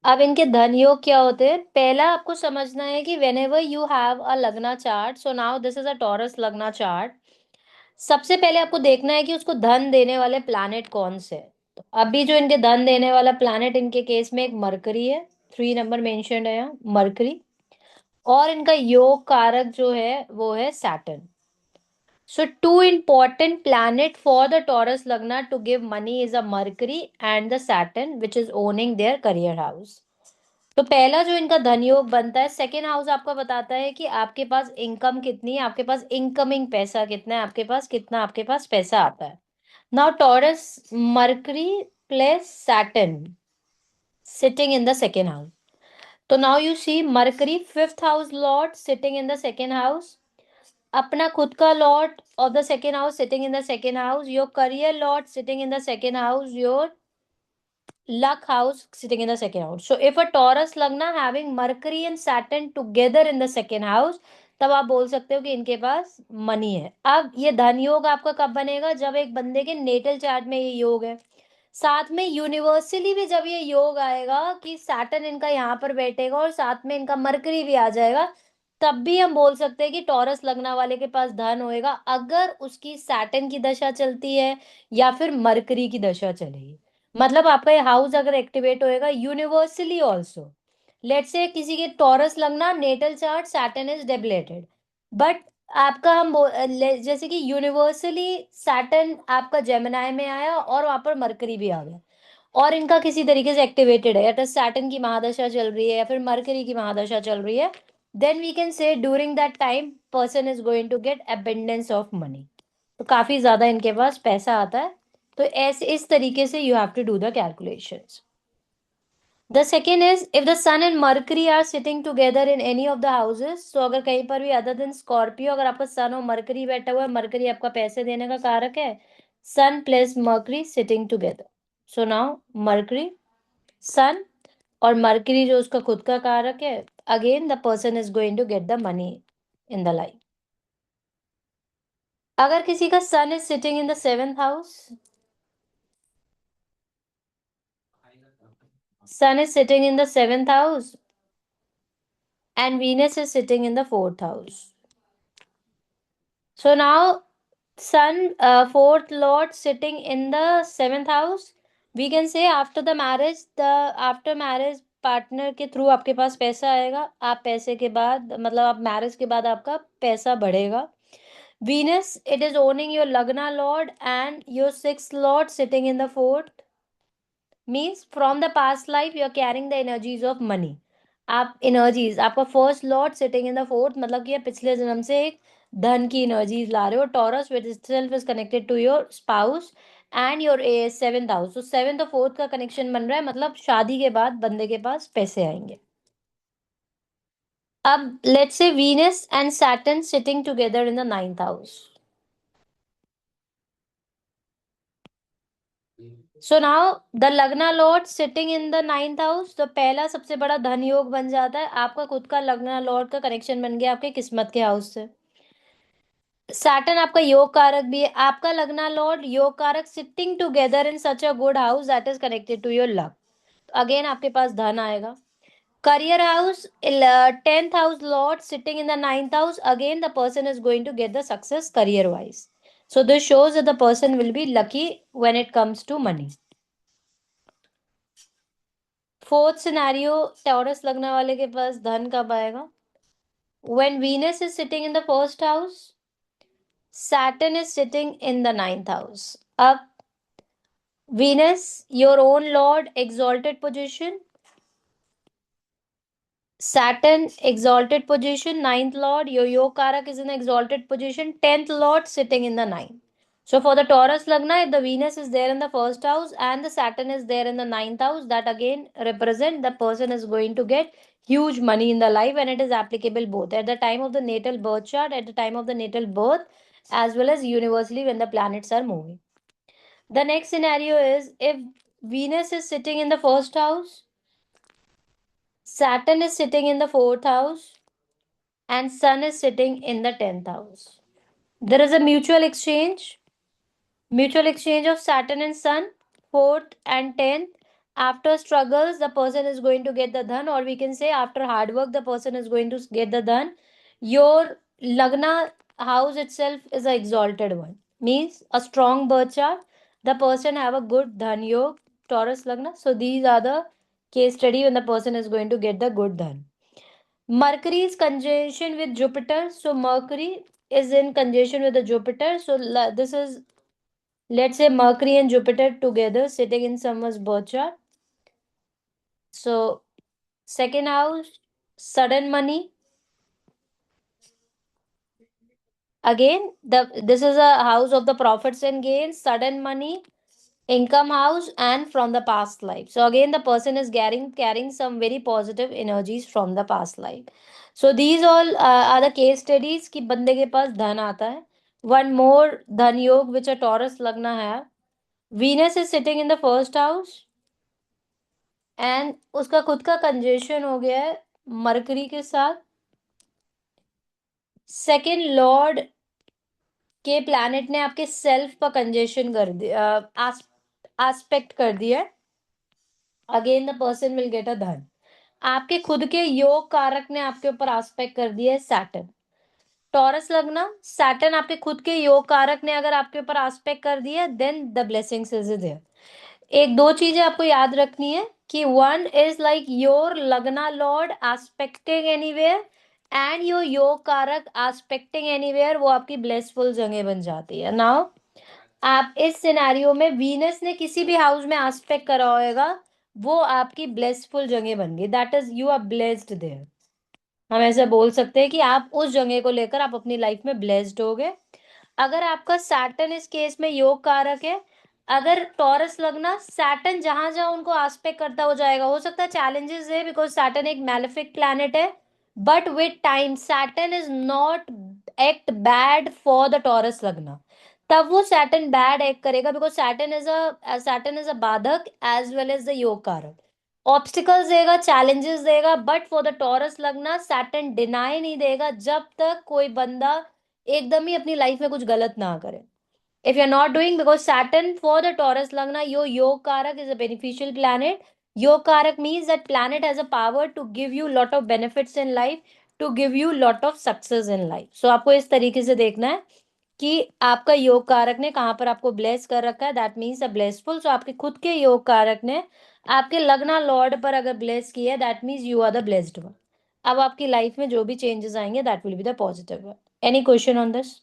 अब इनके धन योग क्या होते हैं, पहला आपको समझना है कि whenever you have a lagna chart, so now this is a Taurus lagna chart. सबसे पहले आपको देखना है कि उसको धन देने वाले प्लैनेट कौन से हैं। तो अभी जो इनके धन देने वाला प्लैनेट इनके केस में एक मरकरी है, 3 नंबर मेंशन्ड है यहाँ मरकरी। और इनका योग कारक जो है वो है Saturn. So two important planet for the Taurus Lagna to give money is a Mercury and the Saturn, which is owning their career house. तो पहला जो इनका धन योग बनता है, सेकेंड हाउस आपका बताता है कि आपके पास इनकम कितनी है, आपके पास इनकमिंग पैसा कितना है, आपके पास कितना आपके पास पैसा आता है। Now Taurus Mercury plus Saturn sitting in the second house. तो now you see Mercury fifth house lord sitting in the second house, अपना खुद का lord of the second house sitting in the second house, your career lord sitting in the second house, your luck house sitting in the second house. So if a Taurus Lagna having Mercury and Saturn together in the second house, तब आप बोल सकते हो कि इनके पास money है। अब ये धन योग आपका कब बनेगा, जब एक बंदे के नेटल चार्ट में ये योग है, साथ में यूनिवर्सली भी जब ये योग आएगा कि सैटर्न इनका यहाँ पर बैठेगा और साथ में इनका मरकरी भी आ जाएगा, तब भी हम बोल सकते हैं कि टॉरस लगना वाले के पास धन होएगा, अगर उसकी सैटर्न की दशा चलती है या फिर मरकरी की दशा चलेगी। मतलब आपका ये हाउस अगर एक्टिवेट होएगा यूनिवर्सली ऑल्सो, लेट्स से किसी के Taurus lagna natal chart Saturn is debilitated, but आपका जैसे कि यूनिवर्सली सैटर्न आपका जेमिनाई में आया और वहां पर मरकरी भी आ गया और इनका किसी तरीके से एक्टिवेटेड है, या तो सैटर्न की महादशा चल रही है या फिर मरकरी की महादशा चल रही है, then we can say during that time person is going to get abundance of money. तो काफी ज्यादा इनके पास पैसा आता है। तो ऐसे इस तरीके से you have to do the calculations. The second is if the sun and Mercury are sitting together in any of the houses, तो अगर कहीं पर भी अदर देन स्कॉर्पियो अगर आपका सन और मरकरी बैठा हुआ है, मरकरी आपका पैसे देने का कारक है, Sun plus Mercury sitting together, so now Mercury Sun और मरकरी जो उसका खुद का कारक है, again the person is going to get the money in the life. अगर किसी का Sun is sitting in the seventh house, sun is sitting in the seventh house and Venus is sitting in the fourth house. So now sun, fourth lord sitting in the seventh house, we can say after the marriage, the after marriage partner के through आपके पास पैसा आएगा, आप पैसे के बाद मतलब आप मैरिज के बाद आपका पैसा बढ़ेगा। Venus, it is owning your Lagna lord and your sixth lord sitting in the fourth, means from the past life you are carrying the energies of money. आप एनर्जीज आपका first lord sitting in the fourth, मतलब कि आप पिछले जन्म से एक धन की एनर्जीज ला रहे हो। Taurus with itself is connected to your spouse and your seventh house, तो सेवेंथ और फोर्थ का कनेक्शन बन रहा है, मतलब शादी के बाद बंदे के पास पैसे आएंगे। अब let's say Venus and Saturn sitting together in the ninth house, so now the lagna lord sitting in the ninth house, तो पहला सबसे बड़ा धन योग बन जाता है, आपका खुद का लग्ना लॉर्ड का कनेक्शन बन गया आपके किस्मत के हाउस से। सैटर्न आपका योग कारक भी है, आपका लग्ना lord yoga karaka sitting together in such a good house that is connected to your luck, again आपके पास धन आएगा। Career house, tenth house lord sitting in the ninth house, again the person is going to get the success career wise, so this shows that the person will be lucky when it comes to money. Fourth scenario, taurus लगने वाले के पास धन कब आएगा, when Venus is sitting in the first house, Saturn is sitting in the ninth house. अब Venus, your own lord, exalted position, Saturn exalted position, ninth lord, your Yokarak is in exalted position, 10th lord sitting in the ninth. So for the Taurus Lagna, if the Venus is there in the first house and the Saturn is there in the ninth house, that again represent the person is going to get huge money in the life, and it is applicable both at the time of the natal birth chart, at the time of the natal birth, as well as universally when the planets are moving. The next scenario is if Venus is sitting in the first house, Saturn is sitting in the fourth house, and Sun is sitting in the 10th house. There is a mutual exchange of Saturn and Sun, 4th and 10th. After struggles the person is going to get the dhan, or we can say after hard work the person is going to get the dhan. Your lagna house itself is a exalted one, means a strong birth chart, the person have a good dhan yog, Taurus lagna. So these are the case study when the person is going to get the good dhan. Mercury is conjunction with Jupiter, so Mercury is in conjunction with the Jupiter. So this is, let's say, Mercury and Jupiter together sitting in someone's birth chart. So second house, sudden money. Again, this is a house of the profits and gains, sudden money, income house, and from the past life. So again, the person is carrying some very positive energies from the past life. So these all are the case studies कि बंदे के पास धन आता है. One more धन योग which a Taurus lagna have. Venus is sitting in the first house and उसका खुद का कंजेशन हो गया है मरकरी के साथ. सेकेंड लॉर्ड के प्लैनेट ने आपके सेल्फ पर कंजेशन कर दिया, एस्पेक्ट कर दिया. Again the person will get a धन. आपके खुद के योग कारक ने आपके ऊपर एस्पेक्ट कर दिया है सैटर्न. टॉरस लगना, सैटर्न आपके खुद के योग कारक ने अगर आपके ऊपर एस्पेक्ट कर दिया, then the blessings is there. एक दो चीजें आपको याद रखनी है कि one is like your lagna lord aspecting anywhere and your yoga karaka expecting anywhere, वो आपकी ब्लेसफुल जगह बन जाती है. नाउ आप इस सिनेरियो में वीनस ने किसी भी हाउस में एस्पेक्ट करा होगा, वो आपकी ब्लेसफुल जगह बन गई. That is you are blessed there. हम ऐसे बोल सकते हैं कि आप उस जगह को लेकर आप अपनी लाइफ में ब्लेस्ड हो गए. अगर आपका सैटर्न इस केस में योग कारक है, अगर टॉरस लगना, सैटर्न जहां जहां उनको आस्पेक्ट करता हो जाएगा, हो सकता है चैलेंजेस है बिकॉज सैटर्न एक मैलेफिक प्लैनेट है, but with time Saturn is not act bad for the taurus लगना. तब वो सैटर्न बैड एक्ट करेगा बिकॉज सैटर्न इज अ बाधक एज वेल एज द योग कारक. ऑब्स्टिकल्स देगा, चैलेंजेस देगा, बट फॉर द टॉरस लगना सैटर्न डिनाई नहीं देगा जब तक कोई बंदा एकदम ही अपनी लाइफ में कुछ गलत ना करे. If you're not doing, because Saturn for the Taurus Lagna, your Yog Karak is a beneficial planet. Yog Karak means that planet has a power to give you lot of benefits in life, to give you lot of success in life. So आपको इस तरीके से देखना है कि आपका योग कारक ने कहाँ पर आपको ब्लेस कर रखा है. That means a blessful. So आपके खुद के योग कारक ने आपके लग्ना लॉर्ड पर अगर ब्लेस किया है, that means you are the blessed one. अब आपकी लाइफ में जो भी चेंजेस आएंगे, that will be the positive one. Any question on this?